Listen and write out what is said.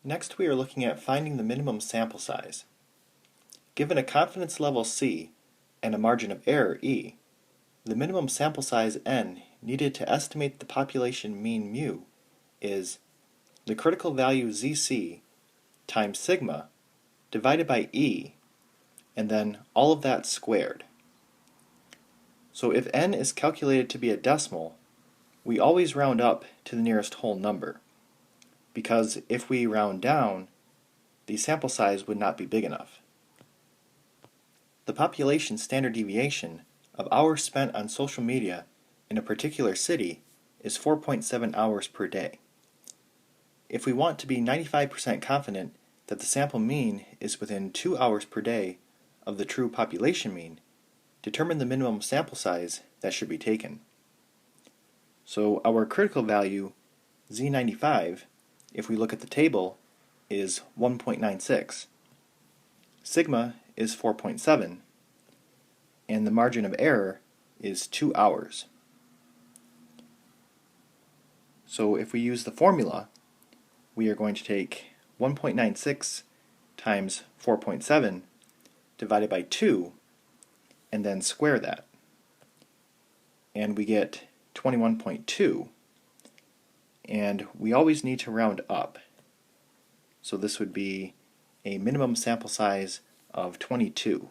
Next, we are looking at finding the minimum sample size. Given a confidence level C and a margin of error E, the minimum sample size n needed to estimate the population mean mu is the critical value ZC times sigma divided by E, and then all of that squared. So if n is calculated to be a decimal, we always round up to the nearest whole number, because if we round down, the sample size would not be big enough. The population standard deviation of hours spent on social media in a particular city is 4.7 hours per day. If we want to be 95% confident that the sample mean is within 2 hours per day of the true population mean, determine the minimum sample size that should be taken. So our critical value, Z95, if we look at the table, is 1.96. Sigma is 4.7, and the margin of error is 2 hours. So if we use the formula, we are going to take 1.96 times 4.7 divided by 2, and then square that. And we get 21.2. And we always need to round up. So this would be a minimum sample size of 22.